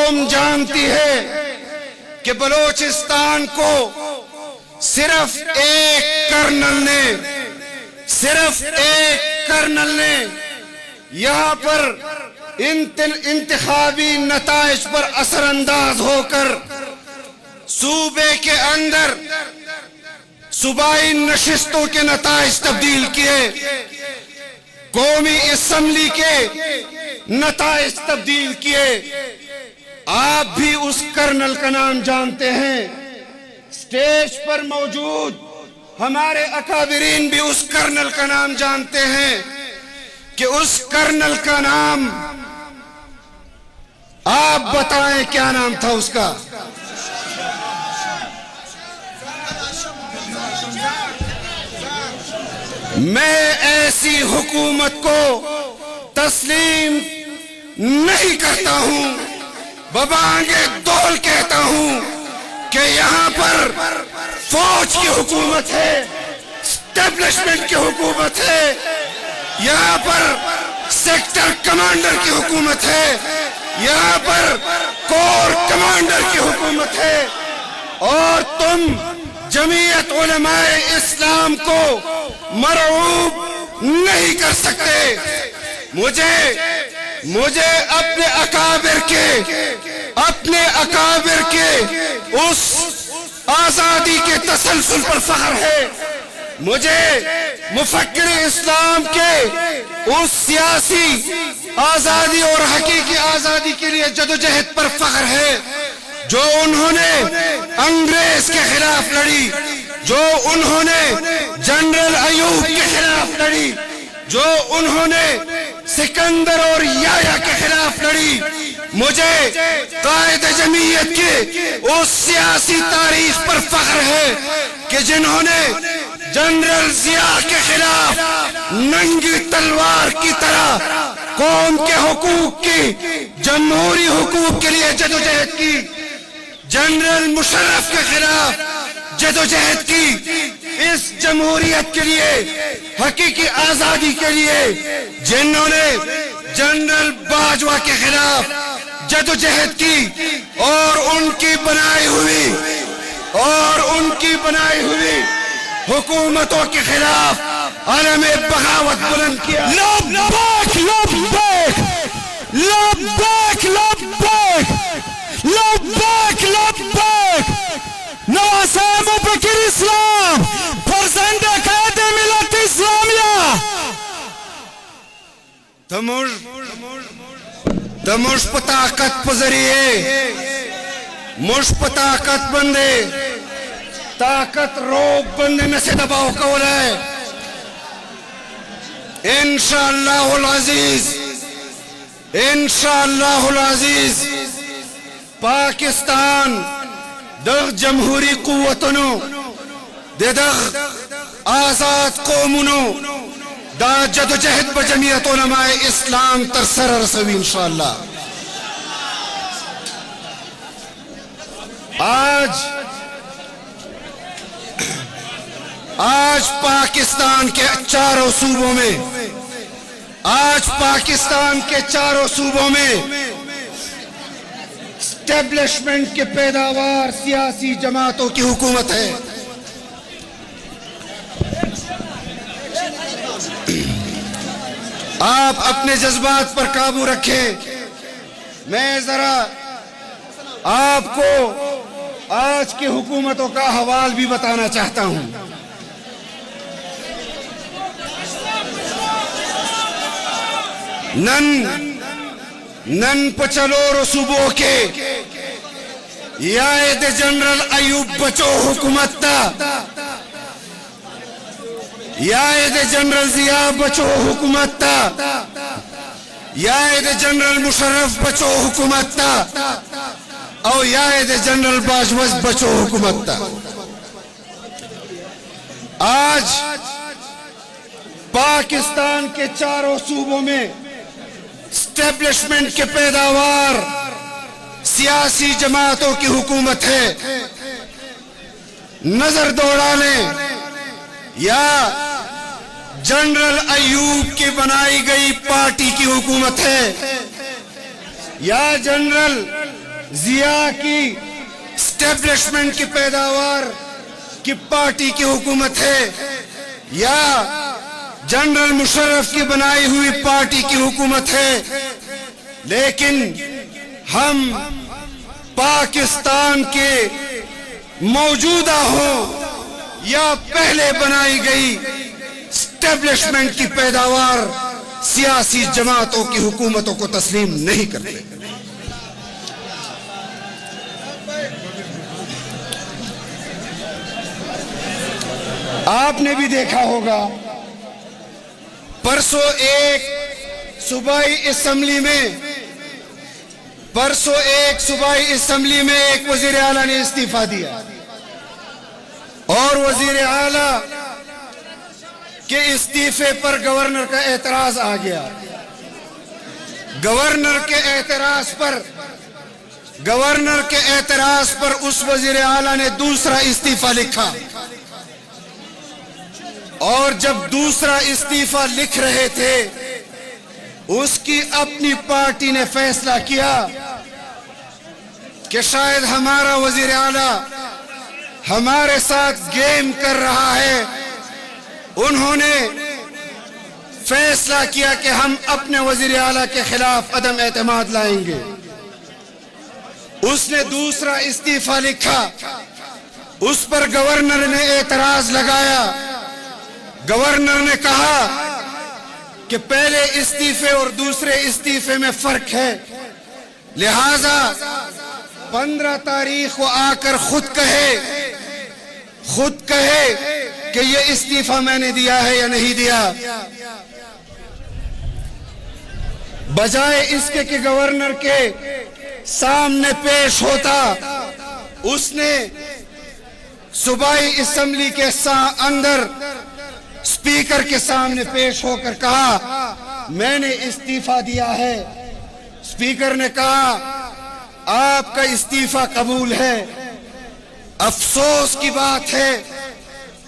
قوم جانتی ہے کہ بلوچستان کو صرف ایک کرنل نے یہاں پر انتخابی نتائج پر اثر انداز ہو کر صوبے کے اندر صوبائی نشستوں کے نتائج تبدیل کیے، قومی اسمبلی کے نتائج تبدیل کیے۔ آپ بھی اس کرنل کا نام جانتے ہیں، سٹیج پر موجود ہمارے اکابرین بھی اس کرنل کا نام جانتے ہیں کہ اس کرنل کا نام آپ بتائیں کیا نام تھا اس کا؟ میں ایسی حکومت کو تسلیم نہیں کرتا ہوں، ببانگے دول کہتا ہوں کہ یہاں پر فوج کی حکومت ہے، اسٹیبلشمنٹ کی حکومت ہے، یہاں پر سیکٹر کمانڈر کی حکومت ہے، یہاں پر کور کمانڈر کی حکومت ہے، اور تم جمعیت علماء اسلام کو مرعوب نہیں کر سکتے۔ مجھے اپنے اکابر کے اس آزادی کے تسلسل پر فخر ہے، مجھے مفکر اسلام کے اس سیاسی آزادی اور حقیقی آزادی کے لیے جدوجہد پر فخر ہے جو انہوں نے انگریز کے خلاف لڑی، جو انہوں نے جنرل ایوب کے خلاف لڑی، جو انہوں نے سکندر اور یحییٰ کے خلاف لڑی۔ مجھے قائد جمعیت کے اس سیاسی تاریخ پر فخر ہے کہ جنہوں نے جنرل ضیاء کے خلاف ننگی تلوار کی طرح قوم کے حقوق کی، جمہوری حقوق کے لیے جدوجہد کی، جنرل مشرف کے خلاف جدوجہد کی، اس جمہوریت کے لیے، حقیقی آزادی کے لیے جنہوں نے جنرل باجوہ کے خلاف جدوجہد کی، اور ان کی بنائی ہوئی حکومتوں کے خلاف علم بغاوت بلند کیا۔ لبیک لبیک لبیک لبیک لبیک لبیک نواسہ ابوبکر اسلام فرزند قائد ملت اسلامیہ دمش پطاقت پذریے مش پطاقت بندے طاقت روب بندے میں سے دباؤ کول ہے انشاءاللہ العزیز پاکستان دغ جمہوری قوتنو دغ آزاد قومنو دا جدوجہد بجمعیت علماء اسلام تر سر رسوی انشاءاللہ۔ آج پاکستان کے چاروں صوبوں میں اسٹیبلشمنٹ کے پیداوار سیاسی جماعتوں کی حکومت ہے۔ آپ اپنے جذبات پر قابو رکھیں۔ میں ذرا آپ کو آج کی حکومتوں کا حوال بھی بتانا چاہتا ہوں۔ نن پچلور صوبوں کے یائد جنرل ایوب بچو حکومت تا، یائد جنرل ضیاء بچو حکومت تا، یائد جنرل مشرف بچو حکومت تا، اور یائد جنرل باجوہ بچو حکومت تا۔ آج پاکستان کے چاروں صوبوں میں اسٹیبلشمنٹ کے پیداوار سیاسی جماعتوں کی حکومت ہے۔ نظر دوڑانے یا جنرل ایوب کی بنائی گئی پارٹی کی حکومت ہے، یا جنرل ضیاء کی اسٹیبلشمنٹ کی پیداوار کی پارٹی کی حکومت ہے یا جنرل مشرف کی بنائی ہوئی پارٹی کی حکومت ہے، لیکن ہم پاکستان کے موجودہ ہوں یا پہلے بنائی گئی اسٹیبلشمنٹ کی پیداوار سیاسی جماعتوں کی حکومتوں کو تسلیم نہیں کرتے۔ آپ نے بھی دیکھا ہوگا پرسوں ایک صوبائی اسمبلی میں ایک وزیر اعلیٰ نے استعفیٰ دیا اور وزیر اعلیٰ کے استعفے پر گورنر کا اعتراض آ گیا۔ گورنر کے اعتراض پر اس وزیر اعلیٰ نے دوسرا استعفیٰ لکھا، اور جب دوسرا استعفیٰ لکھ رہے تھے اس کی اپنی پارٹی نے فیصلہ کیا کہ شاید ہمارا وزیر اعلیٰ ہمارے ساتھ گیم کر رہا ہے۔ انہوں نے فیصلہ کیا کہ ہم اپنے وزیر اعلیٰ کے خلاف عدم اعتماد لائیں گے۔ اس نے دوسرا استعفیٰ لکھا، اس پر گورنر نے اعتراض لگایا۔ گورنر نے کہا کہ پہلے استعفے اور دوسرے استعفے میں فرق ہے، لہذا 15 تاریخ کو آ کر خود کہے کہ یہ استعفیٰ میں نے دیا ہے یا نہیں دیا، بجائے اس کے کہ گورنر کے سامنے پیش ہوتا۔ اس نے صوبائی اسمبلی کے اندر اسپیکر کے سامنے پیش ہو کر کہا میں نے استعفیٰ دیا ہے۔ اسپیکر نے کہا آپ کا استعفیٰ قبول ہے۔ افسوس کی بات ہے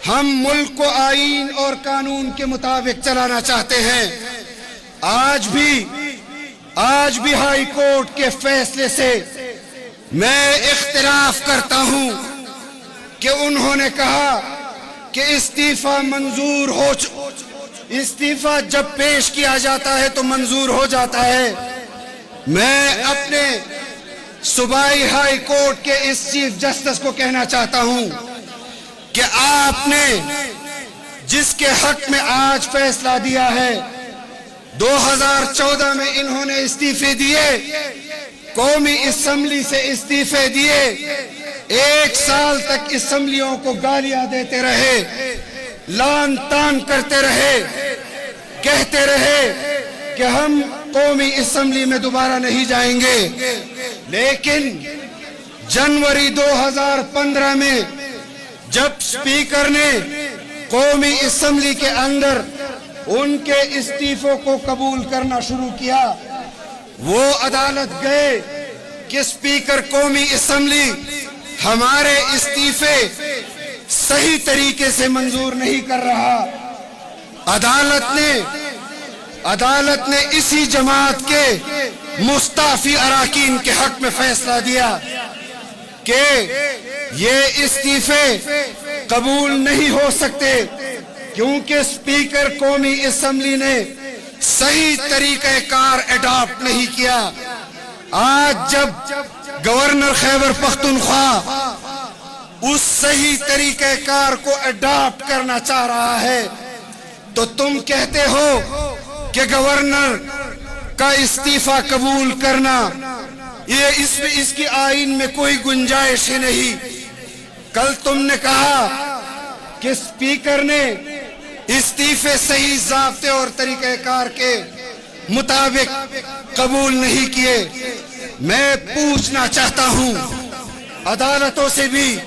ہم ملک کو آئین اور قانون کے مطابق چلانا چاہتے ہیں۔ آج بھی ہائی کورٹ کے فیصلے سے میں اختلاف کرتا ہوں کہ انہوں نے کہا کہ استعفیٰ استعفیٰ جب پیش کیا جاتا ہے تو منظور ہو جاتا ہے۔ میں اپنے صوبائی ہائی کورٹ کے اس چیف جسٹس کو کہنا چاہتا ہوں کہ آپ نے جس کے حق میں آج فیصلہ دیا ہے، 2014 میں انہوں نے استعفے دیے، قومی اسمبلی سے استعفے دیے، 1 سال تک اسمبلیوں کو گالیاں دیتے رہے، لان تان کرتے رہے، کہتے رہے کہ ہم قومی اسمبلی میں دوبارہ نہیں جائیں گے۔ لیکن جنوری 2015 میں جب اسپیکر نے قومی اسمبلی کے اندر ان کے استعفوں کو قبول کرنا شروع کیا، وہ عدالت گئے کہ اسپیکر قومی اسمبلی ہمارے استعفے صحیح طریقے سے منظور نہیں کر رہا۔ عدالت نے اسی جماعت کے مستعفی اراکین کے حق میں فیصلہ دیا کہ یہ استعفے قبول نہیں ہو سکتے کیونکہ اسپیکر قومی اسمبلی نے صحیح طریقہ کار اڈاپٹ نہیں کیا۔ آج جب گورنر خیبر پختونخوا اس صحیح طریقہ کار کو اڈاپٹ کرنا چاہ رہا ہے تو تم کہتے ہو کہ گورنر کا استعفیٰ قبول کرنا یہ اس کی آئین میں کوئی گنجائش ہی نہیں۔ کل تم نے کہا کہ اسپیکر نے استعفے صحیح ضابطے اور طریقہ کار کے مطابق قبول نہیں کیے۔ میں پوچھنا چاہتا ہوں عدالتوں سے بھی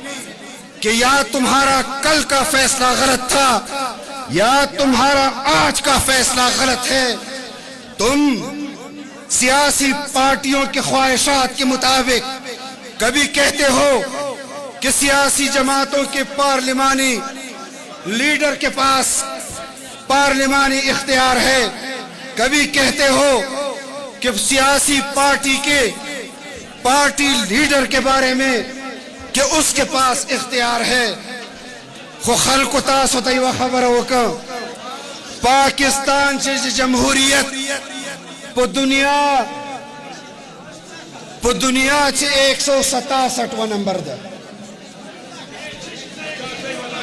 کہ یا تمہارا کل کا فیصلہ غلط تھا یا تمہارا آج کا فیصلہ غلط ہے۔ تم سیاسی پارٹیوں کی خواہشات کے مطابق کبھی کہتے ہو کہ سیاسی جماعتوں کے پارلیمانی لیڈر کے پاس پارلیمانی اختیار ہے، کبھی کہتے ہو کہ سیاسی پارٹی کے پارٹی لیڈر کے بارے میں کہ اس کے پاس اختیار ہے. خو خلق تاسو ته یوه خبره وکړم، پاکستان چې جمهوریت په دنیا چې 167 نمبر ده،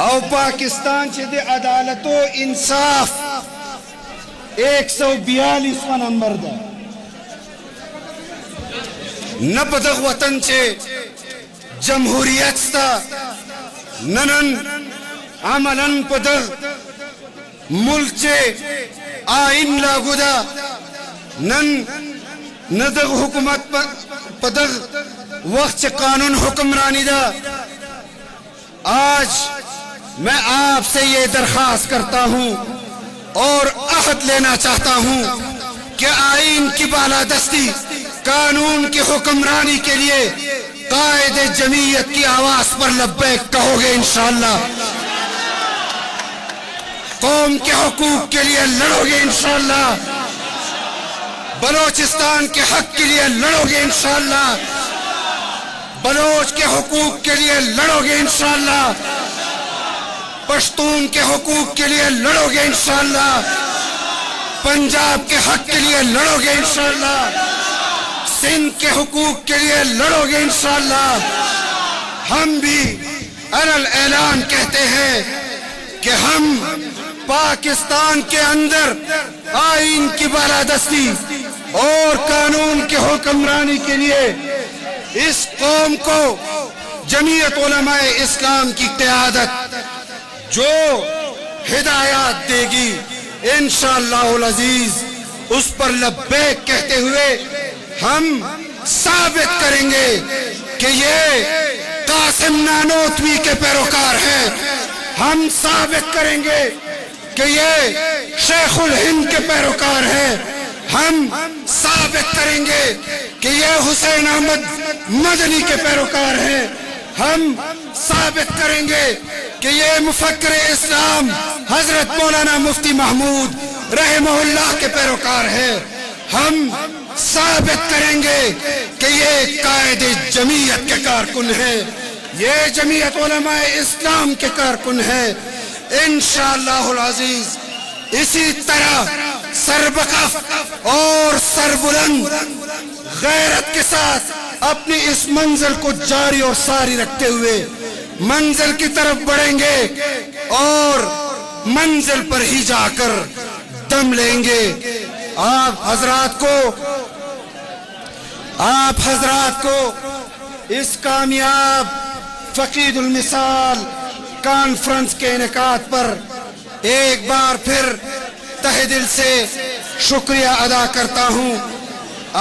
او پاکستان چې د عدالت و انصاف 142 نمبر ده. نه په دغه وطن چې جمهوریت سته، نن عملاً په دغه ملک چې آئین لاګو ده، نن نہ حکومت پدغ وقت قانون حکمرانی دا. آج میں آپ سے یہ درخواست کرتا ہوں اور عہد لینا چاہتا ہوں کہ آئین کی بالادستی، قانون کی حکمرانی کے لیے قائد جمعیت کی آواز پر لبیک کہو گے انشاءاللہ. قوم کے حقوق کے لیے لڑو گے انشاءاللہ. بلوچستان کے حق کے لیے لڑو گے انشاءاللہ. بلوچ کے حقوق کے لیے لڑو گے انشاءاللہ. پشتون کے حقوق کے لیے لڑو گے انشاءاللہ. پنجاب کے حق کے لیے لڑو گے انشاءاللہ. سندھ کے حقوق کے لیے لڑو گے انشاءاللہ. ہم بھی علی اعلان کہتے ہیں کہ ہم پاکستان کے اندر آئین کی بالادستی اور قانون کی حکمرانی کے لیے اس قوم کو جمعیت علماء اسلام کی قیادت جو ہدایات دے گی انشاءاللہ العزیز اس پر لبیک کہتے ہوئے ہم ثابت کریں گے کہ یہ قاسم نانوتوی کے پیروکار ہیں. ہم ثابت کریں گے کہ یہ شیخ الہند کے پیروکار ہیں. ہم ثابت کریں گے کہ یہ حسین احمد مدنی کے پیروکار ہیں. ہم ثابت کریں گے کہ یہ مفکر اسلام حضرت مولانا مفتی محمود رحمہ اللہ کے پیروکار ہیں. ہم ثابت کریں گے کہ یہ قائد جمعیت کے کارکن ہیں. یہ جمعیت علماء اسلام کے کارکن ہیں. انشاءاللہ العزیز اسی طرح سربکف اور سربلند غیرت کے ساتھ اپنی اس منزل کو جاری اور ساری رکھتے ہوئے منزل کی طرف بڑھیں گے اور منزل پر ہی جا کر دم لیں گے. آپ حضرات کو اس کامیاب فقید المثال کانفرنس کے انعقاد پر ایک بار پھر تہہ دل سے شکریہ ادا کرتا ہوں.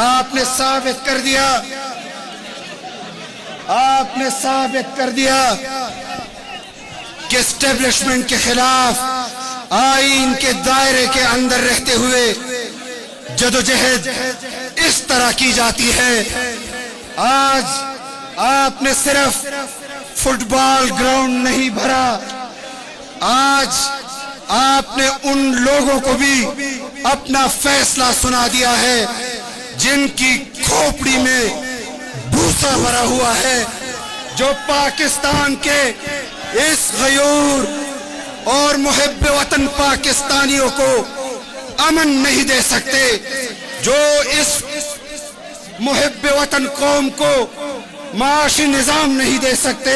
آپ نے ثابت کر دیا کہ اسٹیبلشمنٹ کے خلاف آئین کے دائرے کے اندر رہتے ہوئے جدوجہد اس طرح کی جاتی ہے. آج آپ نے صرف فٹ بال گراؤنڈ نہیں بھرا، آج آپ نے ان لوگوں کو بھی اپنا فیصلہ سنا دیا ہے جن کی کھوپڑی میں بھوسا بھرا ہوا ہے، جو پاکستان کے اس غیور اور محب وطن پاکستانیوں کو امن نہیں دے سکتے، جو اس محب وطن قوم کو معاشی نظام نہیں دے سکتے.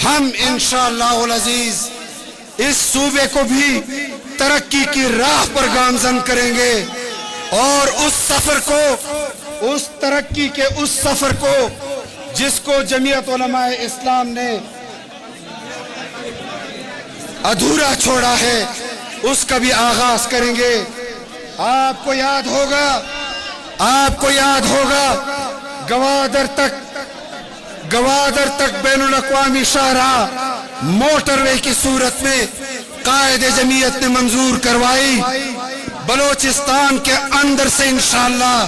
ہم انشاءاللہ العزیز اس صوبے کو بھی ترقی کی راہ پر گامزن کریں گے اور اس ترقی کے اس سفر کو جس کو جمعیت علماء اسلام نے ادھورا چھوڑا ہے اس کا بھی آغاز کریں گے. آپ کو یاد ہوگا گوادر تک بین الاقوامی شاہراہ موٹر وے کی صورت میں قائد جمعیت نے منظور کروائی. بلوچستان کے اندر سے انشاءاللہ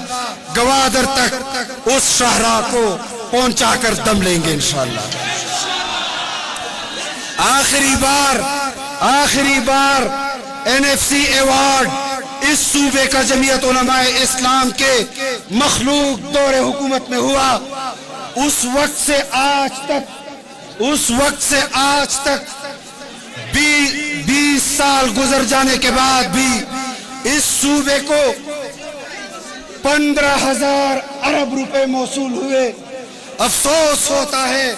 گوادر تک اس شاہراہ کو پہنچا کر دم لیں گے انشاءاللہ. آخری بار NFC ایوارڈ اس صوبے کا جمعیت علماء اسلام کے مخلوق دور حکومت میں ہوا. اس وقت سے آج تک 20 سال گزر جانے کے بعد بھی اس صوبے کو 15,000 ارب روپے موصول ہوئے۔ افسوس ہوتا ہے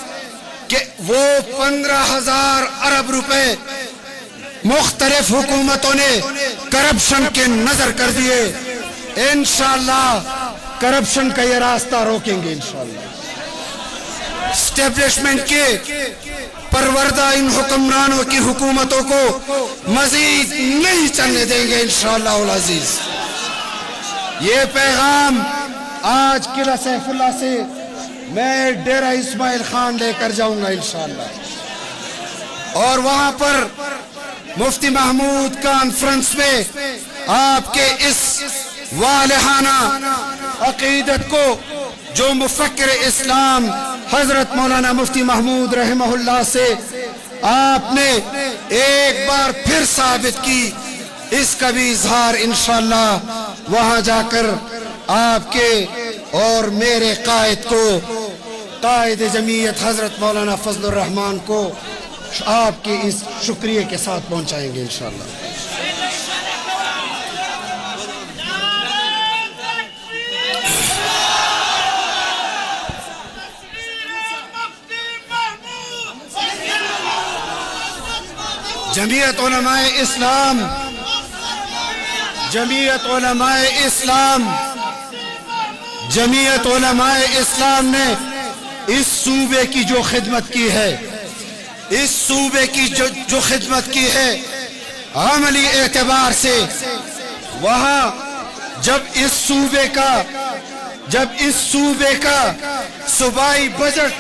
کہ وہ 15,000 ارب روپے مختلف حکومتوں نے کرپشن کے نظر کر دیے۔ انشاءاللہ کرپشن کا یہ راستہ روکیں گے انشاءاللہ۔ اسٹیبلشمنٹ کے پروردہ ان حکمرانوں کی حکومتوں کو مزید نہیں چلنے دیں گے انشاءاللہ العزیز۔ یہ پیغام آج قلعہ سیف اللہ سے میں ڈیرہ اسماعیل خان لے کر جاؤں گا انشاءاللہ، اور وہاں پر مفتی محمود کانفرنس میں آپ کے اس والہانہ عقیدت کو جو مفکر اسلام حضرت مولانا مفتی محمود رحمہ اللہ سے آپ نے ایک بار پھر ثابت کی، اس کا بھی اظہار انشاءاللہ وہاں جا کر آپ کے اور میرے قائد کو، قائد جمعیت حضرت مولانا فضل الرحمان کو آپ کے اس شکریہ کے ساتھ پہنچائیں گے انشاءاللہ۔ جمعیت علماء اسلام نے اس صوبے کی جو خدمت کی ہے، اس صوبے کی جو خدمت کی ہے عملی اعتبار سے، وہاں جب اس صوبے کا صوبائی بجٹ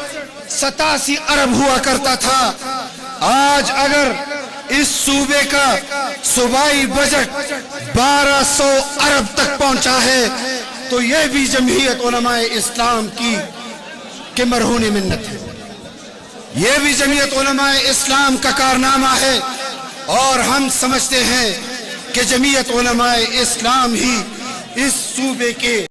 87 ارب ہوا کرتا تھا، آج اگر اس صوبے کا صوبائی بجٹ 1200 ارب تک پہنچا ہے تو یہ بھی جمعیت علماء اسلام کی مرہون منت ہے، یہ بھی جمعیت علماء اسلام کا کارنامہ ہے، اور ہم سمجھتے ہیں کہ جمعیت علماء اسلام ہی اس صوبے کے